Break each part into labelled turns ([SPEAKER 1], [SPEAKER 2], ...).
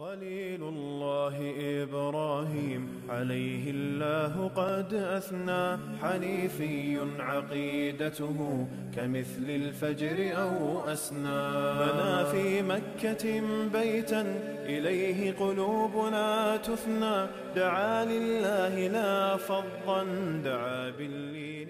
[SPEAKER 1] خليل الله إبراهيم عليه الله قد أثنى حنيفي عقيدته كمثل الفجر أو أسنى بنى في مكة بيتا إليه قلوبنا تثنى دعا لله لا فظا دعا باللين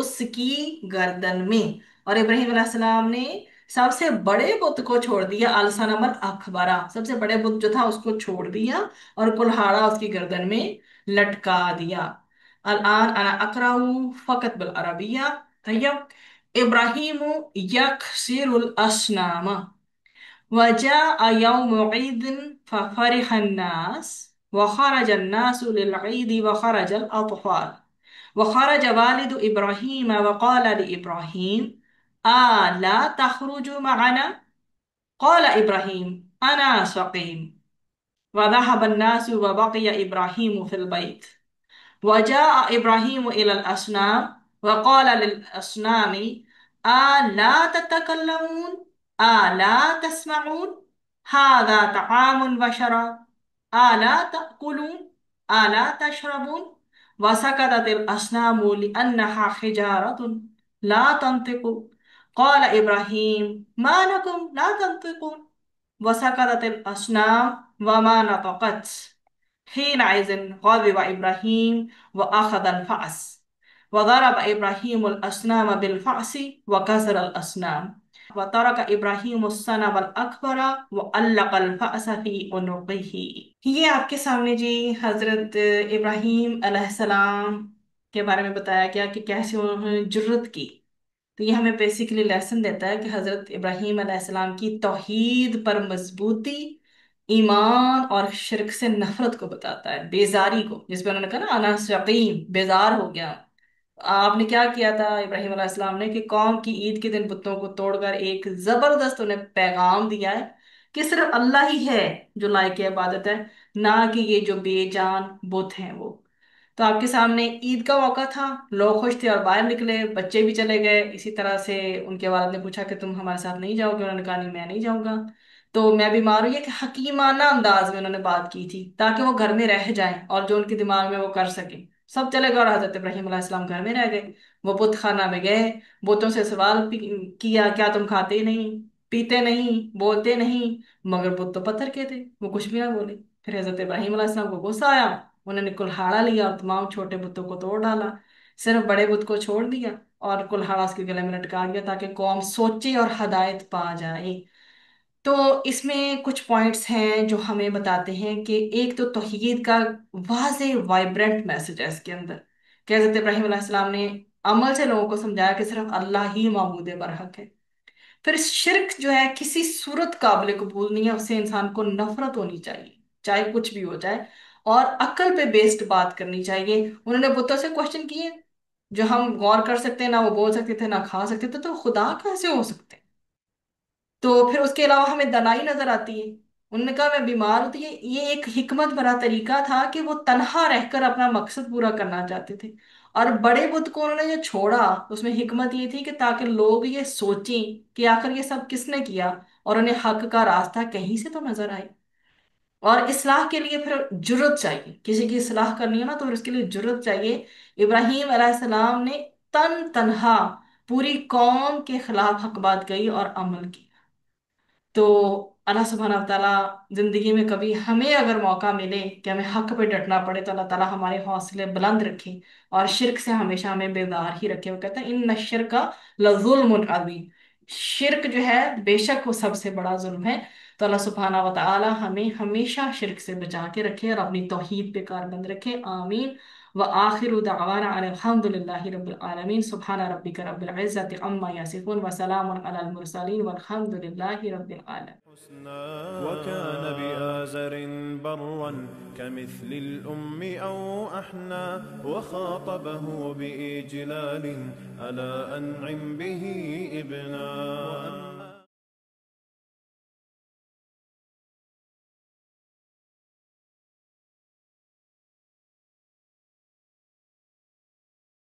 [SPEAKER 2] اس کی گردن میں. اور ابراہیم علیہ السلام نے سب سے بڑے بت کو چھوڑ دیا، الصنم الاکبرا، سب سے بڑے بت جو تھا اس کو چھوڑ دیا اور کلہاڑا اس کی گردن میں لٹکا دیا. الان انا اقرأ فقط بالعربیہ. طیب. ابراہیم یکسر الاسنام وجاء يوم عيد ففرح الناس وخرج الناس للعيد وخرج الأطفال وخرج والد إبراهيم وقال لإبراهيم ألا تخرج معنا؟ قال إبراهيم أنا سقيم. وذهب الناس وبقي إبراهيم في البيت. وجاء إبراهيم إلى الأصنام وقال للأصنام ألا تتكلمون ألا تسمعون هذا طعام وشراب ألا تأكلون ألا تشربون. وسكتت الأصنام لأنها حجارة لا تنطق. قال إبراهيم ما لكم لا تنطقون؟ وسكتت الأصنام وما نطقت. حينئذ غضب إبراهيم وأخذ الفأس وضرب إبراهيم الأصنام بالفأس وكسر الأصنام وترك إبراهيم الصنم الأكبر وعلق الفأس في عنقه. یہ آپ کے سامنے جی حضرت ابراہیم علیہ السلام کے بارے میں بتایا گیا کہ کیسے انہوں نے جرت کی. تو یہ ہمیں بیسیکلی لیسن دیتا ہے کہ حضرت ابراہیم علیہ السلام کی توحید پر مضبوطی ایمان اور شرک سے نفرت کو بتاتا ہے، بیزاری کو، جس پہ انہوں نے کہا نا انا سقیم، بیزار ہو گیا. آپ نے کیا کیا تھا ابراہیم علیہ السلام نے کہ قوم کی عید کے دن بتوں کو توڑ کر ایک زبردست انہیں پیغام دیا ہے کہ صرف اللہ ہی ہے جو لائق عبادت ہے، نہ کہ یہ جو بے جان بت ہیں وہ. تو آپ کے سامنے عید کا موقع تھا، لوگ خوش تھے اور باہر نکلے، بچے بھی چلے گئے. اسی طرح سے ان کے والد نے پوچھا کہ تم ہمارے ساتھ نہیں جاؤ گے؟ انہوں نے کہا نہیں میں نہیں جاؤں گا. تو میں بیمار ہوں، یہ کہ حکیمانہ انداز میں انہوں نے بات کی تھی تاکہ وہ گھر میں رہ جائیں اور جو ان کے دماغ میں وہ کر سکیں. سب چلے گئے اور حضرت ابراہیم علیہ السلام گھر میں رہ گئے. وہ بت خانہ میں گئے، بتوں سے سوال کیا کیا تم کھاتے نہیں، پیتے نہیں، بولتے نہیں؟ مگر بت تو پتھر کے تھے، وہ کچھ بھی نہ بولے. پھر حضرت ابراہیم علیہ السلام کو غصہ آیا، انہوں نے کلہاڑا لیا اور تمام چھوٹے بتوں کو توڑ ڈالا، صرف بڑے بت کو چھوڑ دیا اور کلہاڑا اس کے گلے میں لٹکا دیا تاکہ قوم سوچے اور ہدایت پا جائے. تو اس میں کچھ پوائنٹس ہیں جو ہمیں بتاتے ہیں کہ ایک تو توحید کا واضح وائبرنٹ میسج ہے اس کے اندر کہ حضرت ابراہیم علیہ السلام نے عمل سے لوگوں کو سمجھایا کہ صرف اللہ ہی معبود برحق ہے. پھر شرک جو ہے کسی صورت قابل قبول نہیں ہے، اس سے انسان کو نفرت ہونی چاہیے چاہے کچھ بھی ہو جائے، اور عقل پہ بیسڈ بات کرنی چاہیے. انہوں نے بتوں سے کوشچن کیے جو ہم غور کر سکتے ہیں، نہ وہ بول سکتے تھے نہ کھا سکتے تھے، تو خدا کیسے ہو سکتے ہیں؟ تو پھر اس کے علاوہ ہمیں دنائی نظر آتی ہے. انہوں نے کہا میں بیمار ہوں. تو یہ ایک حکمت بھرا طریقہ تھا کہ وہ تنہا رہ کر اپنا مقصد پورا کرنا چاہتے تھے. اور بڑے بت کو انہوں نے جو چھوڑا اس میں حکمت یہ تھی کہ تاکہ لوگ یہ سوچیں کہ آخر یہ سب کس نے کیا اور انہیں حق کا راستہ کہیں سے تو نظر آئے. اور اصلاح کے لیے پھر جرت چاہیے، کسی کی اصلاح کرنی ہے نا تو پھر اس کے لیے جرت چاہیے. ابراہیم علیہ السلام نے تنہا پوری قوم کے خلاف حق بات کہی اور عمل کی. تو اللہ سبحانہ و تعالیٰ زندگی میں کبھی ہمیں اگر موقع ملے کہ ہمیں حق پہ ڈٹنا پڑے تو اللہ تعالیٰ ہمارے حوصلے بلند رکھے اور شرک سے ہمیشہ ہمیں بیدار ہی رکھے. وہ کہتا ہے ان الشرک لظلم عظیم، شرک جو ہے بے شک وہ سب سے بڑا ظلم ہے. تو اللہ سبحانہ و تعالیٰ ہمیں ہمیشہ شرک سے بچا کے رکھے اور اپنی توحید پہ کاربند رکھے. آمین. وآخر دعوانا ان الحمد للہ رب العالمین. سبحان ربک رب العزت عما یصفون وسلام علی المرسلین والحمد للہ رب العالمین.
[SPEAKER 1] وكان بآزر برا كمثل الأم أو أحنى وخاطبه بإجلال ألا أنعم به ابنا.